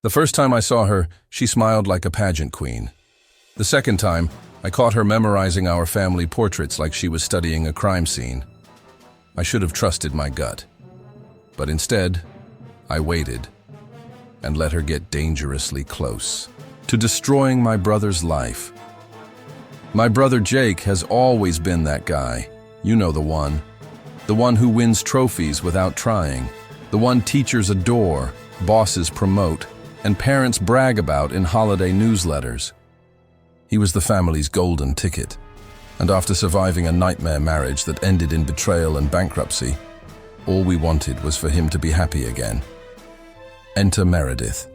The first time I saw her, she smiled like a pageant queen. The second time, I caught her memorizing our family portraits like she was studying a crime scene. I should have trusted my gut. But instead, I waited and let her get dangerously close to destroying my brother's life. My brother Jake has always been that guy. You know the one. The one who wins trophies without trying. The one teachers adore, bosses promote, and parents brag about in holiday newsletters. He was the family's golden ticket. And after surviving a nightmare marriage that ended in betrayal and bankruptcy, all we wanted was for him to be happy again. Enter Meredith.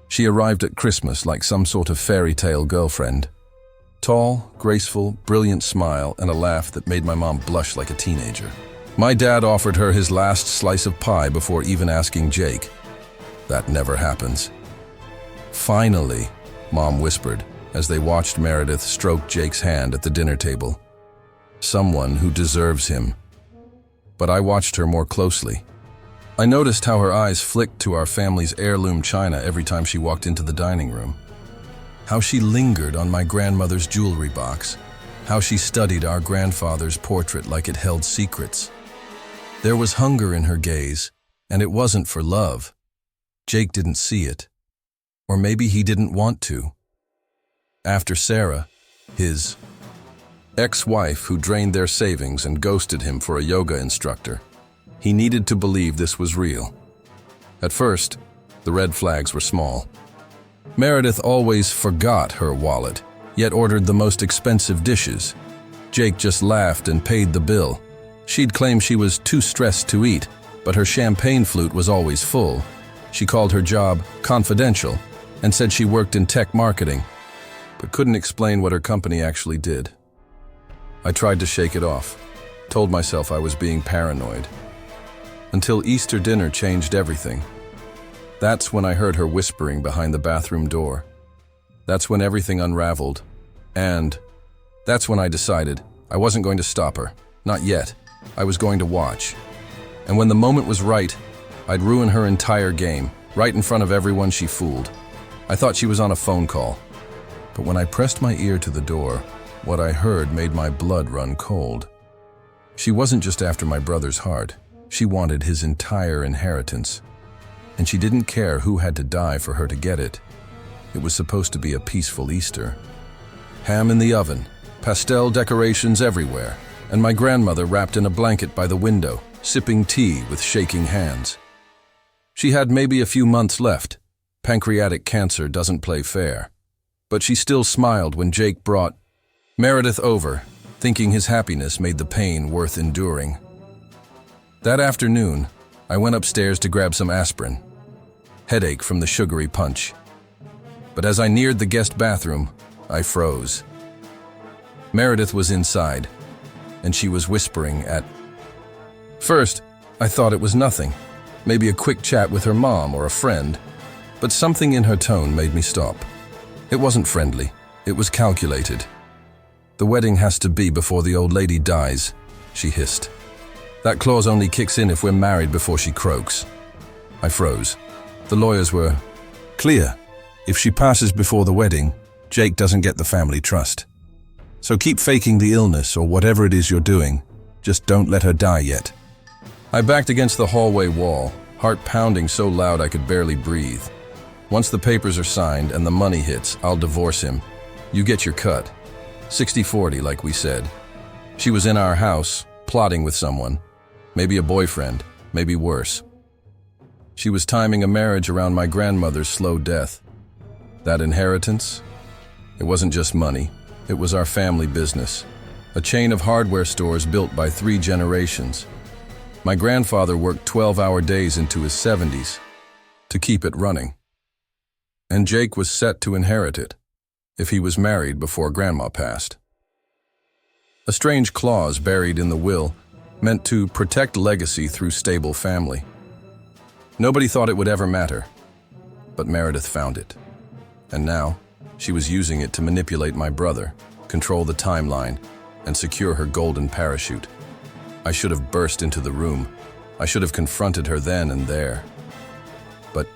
She arrived at Christmas like some sort of fairy tale girlfriend. Tall, graceful, brilliant smile, and a laugh that made my mom blush like a teenager. My dad offered her his last slice of pie before even asking Jake. That never happens. Finally, Mom whispered as they watched Meredith stroke Jake's hand at the dinner table. Someone who deserves him. But I watched her more closely. I noticed how her eyes flicked to our family's heirloom china every time she walked into the dining room. How she lingered on my grandmother's jewelry box. How she studied our grandfather's portrait like it held secrets. There was hunger in her gaze, and it wasn't for love. Jake didn't see it. Or maybe he didn't want to. After Sarah, his ex-wife who drained their savings and ghosted him for a yoga instructor, he needed to believe this was real. At first, the red flags were small. Meredith always forgot her wallet, yet ordered the most expensive dishes. Jake just laughed and paid the bill. She'd claim she was too stressed to eat, but her champagne flute was always full. She called her job confidential and said she worked in tech marketing, but couldn't explain what her company actually did. I tried to shake it off, told myself I was being paranoid. Until Easter dinner changed everything. That's when I heard her whispering behind the bathroom door. That's when everything unraveled. And that's when I decided I wasn't going to stop her. Not yet. I was going to watch. And when the moment was right, I'd ruin her entire game, right in front of everyone she fooled. I thought she was on a phone call. But when I pressed my ear to the door, what I heard made my blood run cold. She wasn't just after my brother's heart. She wanted his entire inheritance. And she didn't care who had to die for her to get it. It was supposed to be a peaceful Easter. Ham in the oven, pastel decorations everywhere, and my grandmother wrapped in a blanket by the window, sipping tea with shaking hands. She had maybe a few months left. Pancreatic cancer doesn't play fair. But she still smiled when Jake brought Meredith over, thinking his happiness made the pain worth enduring. That afternoon, I went upstairs to grab some aspirin. Headache from the sugary punch. But as I neared the guest bathroom, I froze. Meredith was inside, and she was whispering at... First, I thought it was nothing, maybe a quick chat with her mom or a friend, but something in her tone made me stop. It wasn't friendly, it was calculated. The wedding has to be before the old lady dies, she hissed. That clause only kicks in if we're married before she croaks. I froze. The lawyers were clear. If she passes before the wedding, Jake doesn't get the family trust. So keep faking the illness or whatever it is you're doing. Just don't let her die yet. I backed against the hallway wall, heart pounding so loud I could barely breathe. Once the papers are signed and the money hits, I'll divorce him. You get your cut. 60-40, like we said. She was in our house, plotting with someone. Maybe a boyfriend, maybe worse. She was timing a marriage around my grandmother's slow death. That inheritance? It wasn't just money. It was our family business. A chain of hardware stores built by 3 generations. My grandfather worked 12-hour days into his 70s to keep it running. And Jake was set to inherit it, if he was married before Grandma passed. A strange clause buried in the will, meant to protect legacy through stable family. Nobody thought it would ever matter, but Meredith found it. And now, she was using it to manipulate my brother, control the timeline, and secure her golden parachute. I should have burst into the room. I should have confronted her then and there. But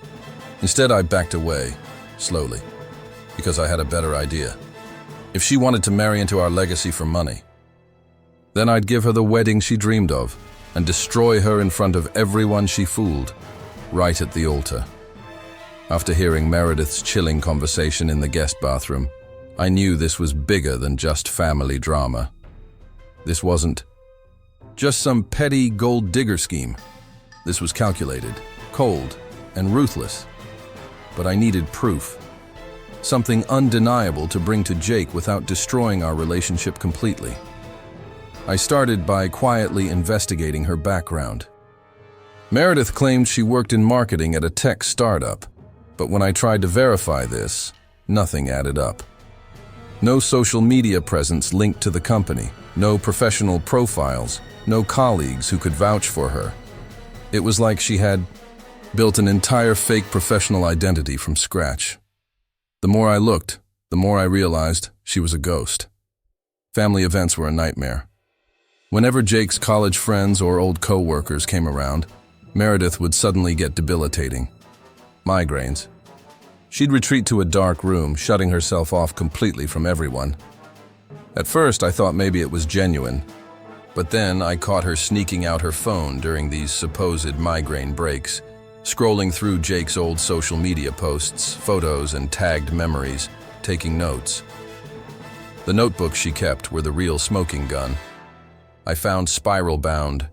Instead, I backed away, slowly, because I had a better idea. If she wanted to marry into our legacy for money, then I'd give her the wedding she dreamed of and destroy her in front of everyone she fooled, right at the altar. After hearing Meredith's chilling conversation in the guest bathroom, I knew this was bigger than just family drama. This wasn't just some petty gold digger scheme. This was calculated, cold, and ruthless. But I needed proof. Something undeniable to bring to Jake without destroying our relationship completely. I started by quietly investigating her background. Meredith claimed she worked in marketing at a tech startup, but when I tried to verify this, nothing added up. No social media presence linked to the company, no professional profiles, no colleagues who could vouch for her. It was like she had built an entire fake professional identity from scratch. The more I looked, the more I realized she was a ghost. Family events were a nightmare. Whenever Jake's college friends or old co-workers came around, Meredith would suddenly get debilitating. Migraines. She'd retreat to a dark room, shutting herself off completely from everyone. At first, I thought maybe it was genuine, but then I caught her sneaking out her phone during these supposed migraine breaks, scrolling through Jake's old social media posts, photos, and tagged memories, taking notes. The notebooks she kept were the real smoking gun. I found spiral-bound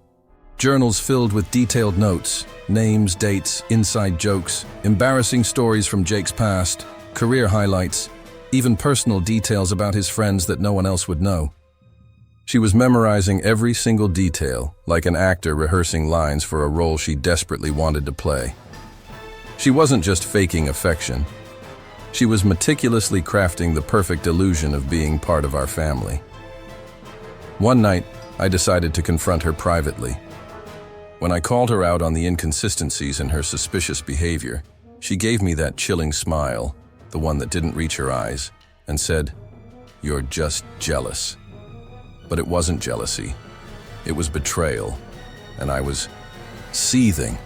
journals filled with detailed notes, names, dates, inside jokes, embarrassing stories from Jake's past, career highlights, even personal details about his friends that no one else would know. She was memorizing every single detail, like an actor rehearsing lines for a role she desperately wanted to play. She wasn't just faking affection. She was meticulously crafting the perfect illusion of being part of our family. One night, I decided to confront her privately. When I called her out on the inconsistencies in her suspicious behavior, she gave me that chilling smile, the one that didn't reach her eyes, and said, "You're just jealous." But it wasn't jealousy. It was betrayal, and I was seething.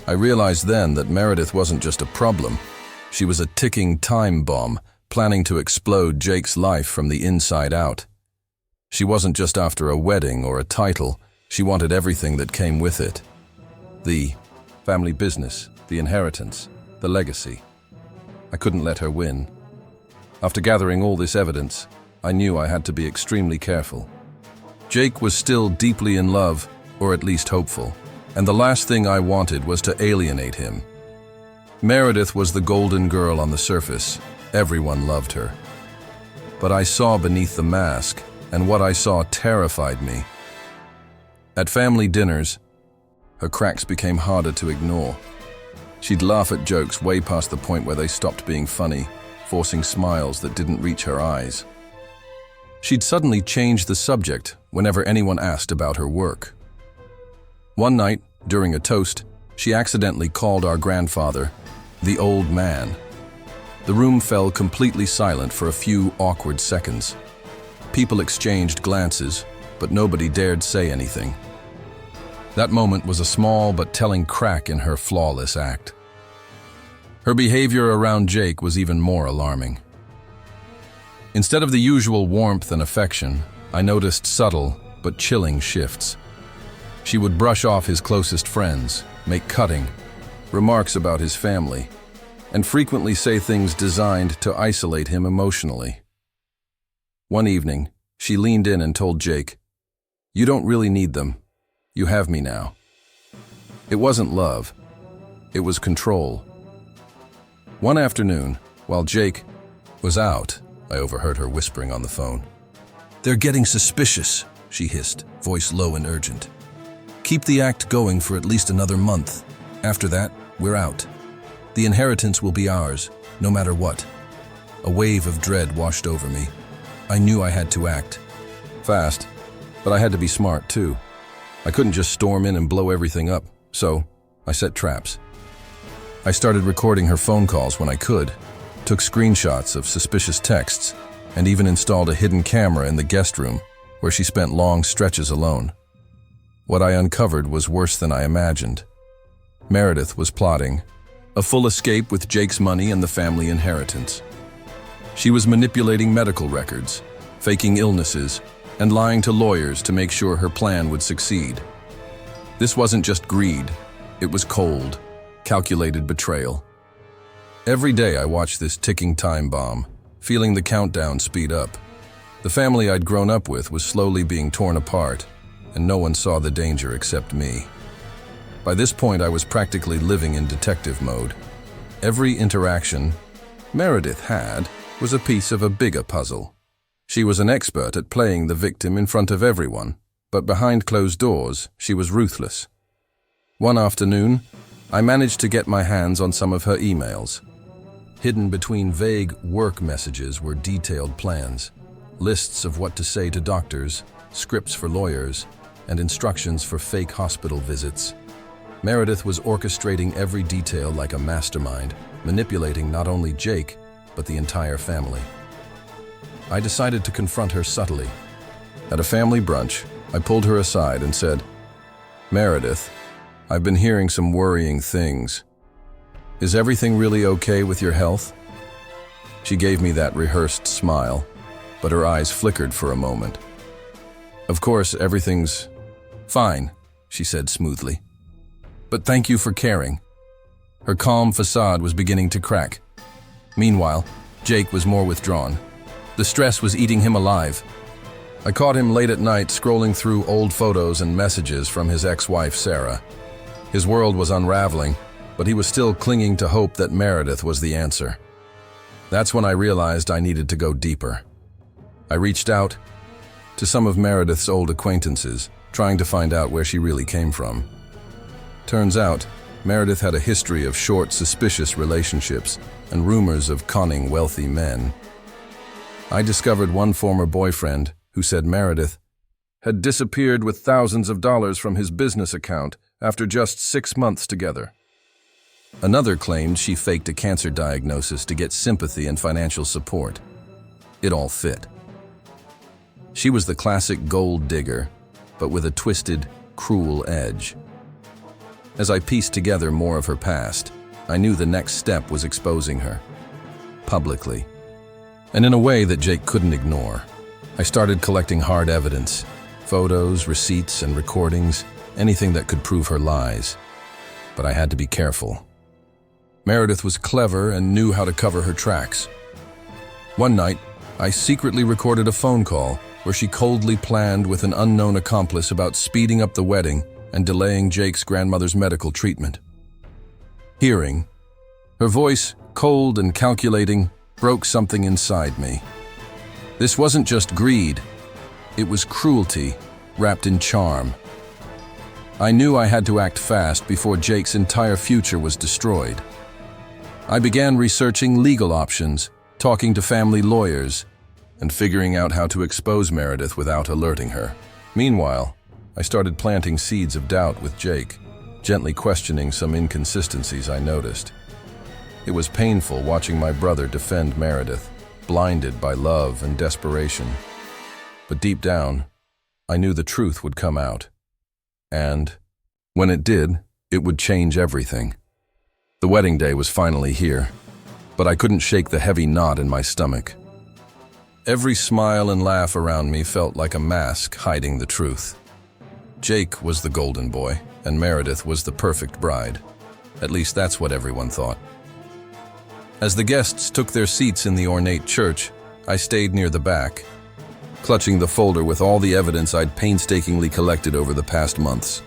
I realized then that Meredith wasn't just a problem. She was a ticking time bomb, planning to explode Jake's life from the inside out. She wasn't just after a wedding or a title. She wanted everything that came with it. The family business, the inheritance, the legacy. I couldn't let her win. After gathering all this evidence, I knew I had to be extremely careful. Jake was still deeply in love, or at least hopeful, and the last thing I wanted was to alienate him. Meredith was the golden girl on the surface. Everyone loved her. But I saw beneath the mask, and what I saw terrified me. At family dinners, her cracks became harder to ignore. She'd laugh at jokes way past the point where they stopped being funny, forcing smiles that didn't reach her eyes. She'd suddenly change the subject whenever anyone asked about her work. One night, during a toast, she accidentally called our grandfather the old man. The room fell completely silent for a few awkward seconds. People exchanged glances, but nobody dared say anything. That moment was a small but telling crack in her flawless act. Her behavior around Jake was even more alarming. Instead of the usual warmth and affection, I noticed subtle but chilling shifts. She would brush off his closest friends, make cutting remarks about his family, and frequently say things designed to isolate him emotionally. One evening, she leaned in and told Jake, "You don't really need them. You have me now." It wasn't love. It was control. One afternoon, while Jake was out, I overheard her whispering on the phone. "They're getting suspicious," she hissed, voice low and urgent. "Keep the act going for at least another month. After that, we're out. The inheritance will be ours, no matter what." A wave of dread washed over me. I knew I had to act. Fast, but I had to be smart too. I couldn't just storm in and blow everything up, so I set traps. I started recording her phone calls when I could, took screenshots of suspicious texts, and even installed a hidden camera in the guest room where she spent long stretches alone. What I uncovered was worse than I imagined. Meredith was plotting, a full escape with Jake's money and the family inheritance. She was manipulating medical records, faking illnesses, and lying to lawyers to make sure her plan would succeed. This wasn't just greed, it was cold, calculated betrayal. Every day I watched this ticking time bomb, feeling the countdown speed up. The family I'd grown up with was slowly being torn apart, and no one saw the danger except me. By this point, I was practically living in detective mode. Every interaction Meredith had was a piece of a bigger puzzle. She was an expert at playing the victim in front of everyone, but behind closed doors, she was ruthless. One afternoon, I managed to get my hands on some of her emails. Hidden between vague work messages were detailed plans, lists of what to say to doctors, scripts for lawyers, and instructions for fake hospital visits. Meredith was orchestrating every detail like a mastermind, manipulating not only Jake, but the entire family. I decided to confront her subtly. At a family brunch, I pulled her aside and said, "Meredith, I've been hearing some worrying things. Is everything really okay with your health?" She gave me that rehearsed smile, but her eyes flickered for a moment. "Of course, everything's fine," she said smoothly. "But thank you for caring." Her calm facade was beginning to crack. Meanwhile, Jake was more withdrawn. The stress was eating him alive. I caught him late at night scrolling through old photos and messages from his ex-wife, Sarah. His world was unraveling, but he was still clinging to hope that Meredith was the answer. That's when I realized I needed to go deeper. I reached out to some of Meredith's old acquaintances, trying to find out where she really came from. Turns out, Meredith had a history of short, suspicious relationships and rumors of conning wealthy men. I discovered one former boyfriend who said Meredith had disappeared with thousands of dollars from his business account after just 6 months together. Another claimed she faked a cancer diagnosis to get sympathy and financial support. It all fit. She was the classic gold digger, but with a twisted, cruel edge. As I pieced together more of her past, I knew the next step was exposing her, publicly, and in a way that Jake couldn't ignore. I started collecting hard evidence, photos, receipts, and recordings, anything that could prove her lies. But I had to be careful. Meredith was clever and knew how to cover her tracks. One night, I secretly recorded a phone call where she coldly planned with an unknown accomplice about speeding up the wedding and delaying Jake's grandmother's medical treatment. Hearing her voice, cold and calculating, broke something inside me. This wasn't just greed, it was cruelty wrapped in charm. I knew I had to act fast before Jake's entire future was destroyed. I began researching legal options, talking to family lawyers, and figuring out how to expose Meredith without alerting her. Meanwhile, I started planting seeds of doubt with Jake, gently questioning some inconsistencies I noticed. It was painful watching my brother defend Meredith, blinded by love and desperation. But deep down, I knew the truth would come out. And when it did, it would change everything. The wedding day was finally here, but I couldn't shake the heavy knot in my stomach. Every smile and laugh around me felt like a mask hiding the truth. Jake was the golden boy, and Meredith was the perfect bride. At least that's what everyone thought. As the guests took their seats in the ornate church, I stayed near the back, clutching the folder with all the evidence I'd painstakingly collected over the past months.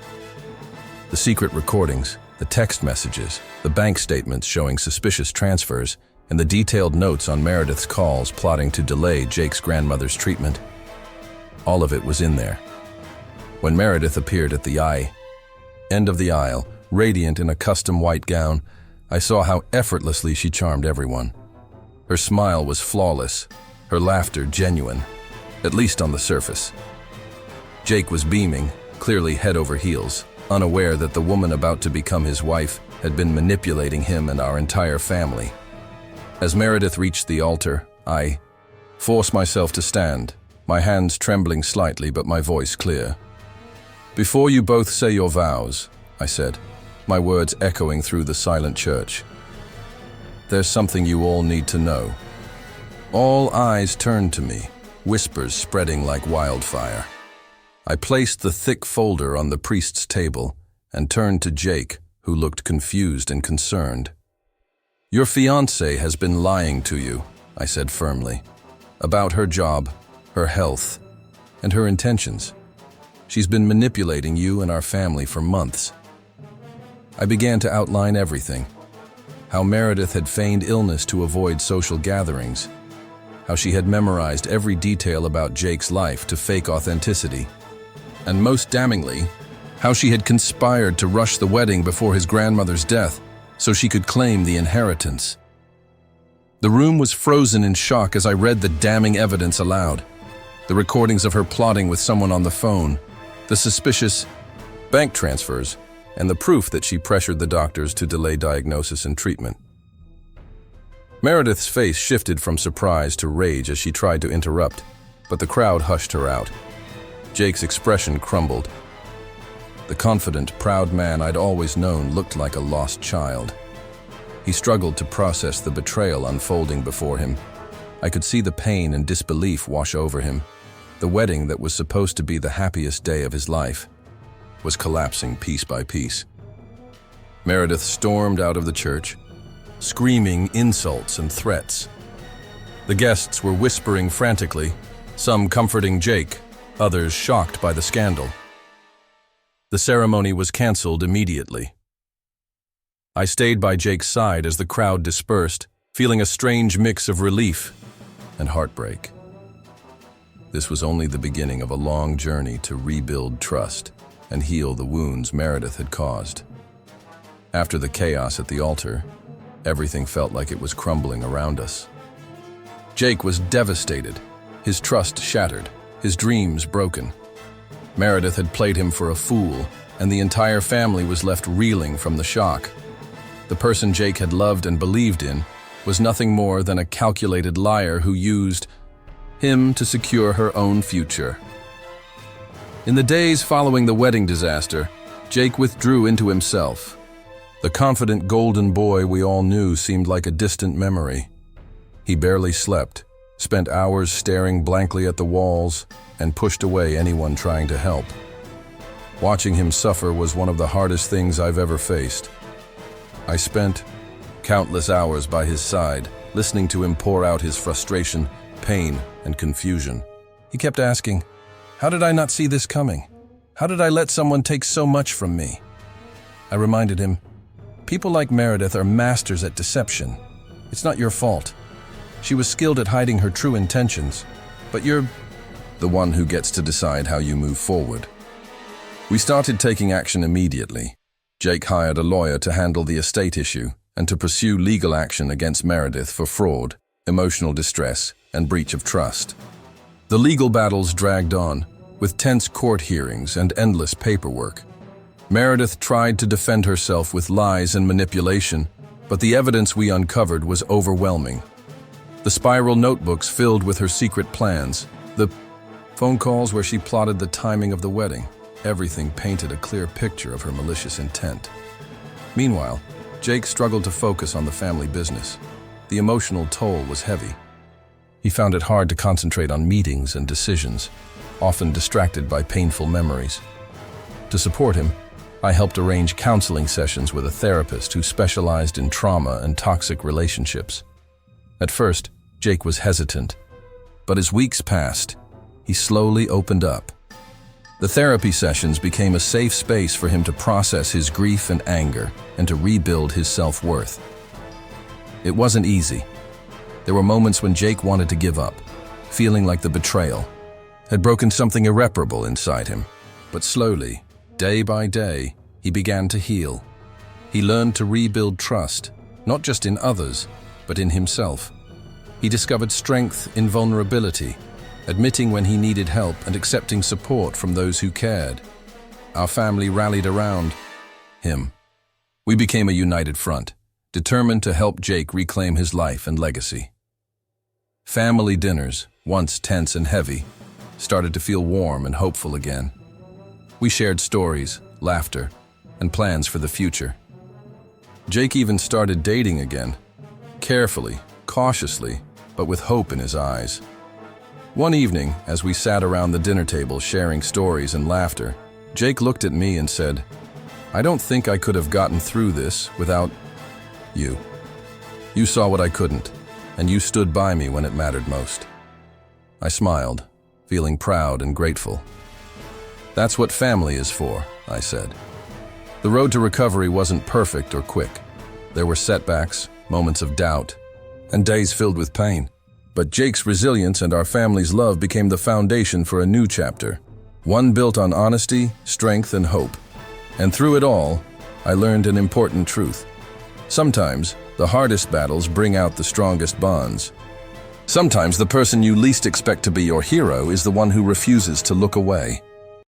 The secret recordings, the text messages, the bank statements showing suspicious transfers, and the detailed notes on Meredith's calls plotting to delay Jake's grandmother's treatment. All of it was in there. When Meredith appeared at the end of the aisle, radiant in a custom white gown, I saw how effortlessly she charmed everyone. Her smile was flawless, her laughter genuine, at least on the surface. Jake was beaming, clearly head over heels, unaware that the woman about to become his wife had been manipulating him and our entire family. As Meredith reached the altar, I forced myself to stand, my hands trembling slightly but my voice clear. "Before you both say your vows," I said, my words echoing through the silent church, there's something you all need to know." All eyes turned to me, whispers spreading like wildfire. I placed the thick folder on the priest's table and turned to Jake, who looked confused and concerned. "Your fiancée has been lying to you," I said firmly, "about her job, her health, and her intentions. She's been manipulating you and our family for months." I began to outline everything: how Meredith had feigned illness to avoid social gatherings, how she had memorized every detail about Jake's life to fake authenticity, and most damningly, how she had conspired to rush the wedding before his grandmother's death so she could claim the inheritance. The room was frozen in shock as I read the damning evidence aloud: the recordings of her plotting with someone on the phone, the suspicious bank transfers, and the proof that she pressured the doctors to delay diagnosis and treatment. Meredith's face shifted from surprise to rage as she tried to interrupt, but the crowd hushed her out. Jake's expression crumbled. The confident, proud man I'd always known looked like a lost child. He struggled to process the betrayal unfolding before him. I could see the pain and disbelief wash over him. The wedding that was supposed to be the happiest day of his life was collapsing piece by piece. Meredith stormed out of the church, screaming insults and threats. The guests were whispering frantically, some comforting Jake, others shocked by the scandal. The ceremony was canceled immediately. I stayed by Jake's side as the crowd dispersed, feeling a strange mix of relief and heartbreak. This was only the beginning of a long journey to rebuild trust and heal the wounds Meredith had caused. After the chaos at the altar, everything felt like it was crumbling around us. Jake was devastated, his trust shattered, his dreams broken. Meredith had played him for a fool, and the entire family was left reeling from the shock. The person Jake had loved and believed in was nothing more than a calculated liar who used him to secure her own future. In the days following the wedding disaster, Jake withdrew into himself. The confident golden boy we all knew seemed like a distant memory. He barely slept, spent hours staring blankly at the walls, and pushed away anyone trying to help. Watching him suffer was one of the hardest things I've ever faced. I spent countless hours by his side, listening to him pour out his frustration, pain, and confusion. He kept asking, "How did I not see this coming? How did I let someone take so much from me?" I reminded him, "People like Meredith are masters at deception. It's not your fault. She was skilled at hiding her true intentions, but you're the one who gets to decide how you move forward." We started taking action immediately. Jake hired a lawyer to handle the estate issue and to pursue legal action against Meredith for fraud, emotional distress, and breach of trust. The legal battles dragged on, with tense court hearings and endless paperwork. Meredith tried to defend herself with lies and manipulation, but the evidence we uncovered was overwhelming. The spiral notebooks filled with her secret plans, the phone calls where she plotted the timing of the wedding, everything painted a clear picture of her malicious intent. Meanwhile, Jake struggled to focus on the family business. The emotional toll was heavy. He found it hard to concentrate on meetings and decisions, often distracted by painful memories. To support him, I helped arrange counseling sessions with a therapist who specialized in trauma and toxic relationships. At first, Jake was hesitant, but as weeks passed, he slowly opened up. The therapy sessions became a safe space for him to process his grief and anger and to rebuild his self-worth. It wasn't easy. There were moments when Jake wanted to give up, feeling like the betrayal had broken something irreparable inside him. But slowly, day by day, he began to heal. He learned to rebuild trust, not just in others, but in himself. He discovered strength in vulnerability, admitting when he needed help and accepting support from those who cared. Our family rallied around him. We became a united front, determined to help Jake reclaim his life and legacy. Family dinners, once tense and heavy, started to feel warm and hopeful again. We shared stories, laughter, and plans for the future. Jake even started dating again, carefully, cautiously, but with hope in his eyes. One evening, as we sat around the dinner table sharing stories and laughter, Jake looked at me and said, "I don't think I could have gotten through this without you. You saw what I couldn't, and you stood by me when it mattered most." I smiled, feeling proud and grateful. "That's what family is for," I said. The road to recovery wasn't perfect or quick. There were setbacks, moments of doubt, and days filled with pain. But Jake's resilience and our family's love became the foundation for a new chapter, one built on honesty, strength, and hope. And through it all, I learned an important truth. Sometimes, the hardest battles bring out the strongest bonds. Sometimes the person you least expect to be your hero is the one who refuses to look away.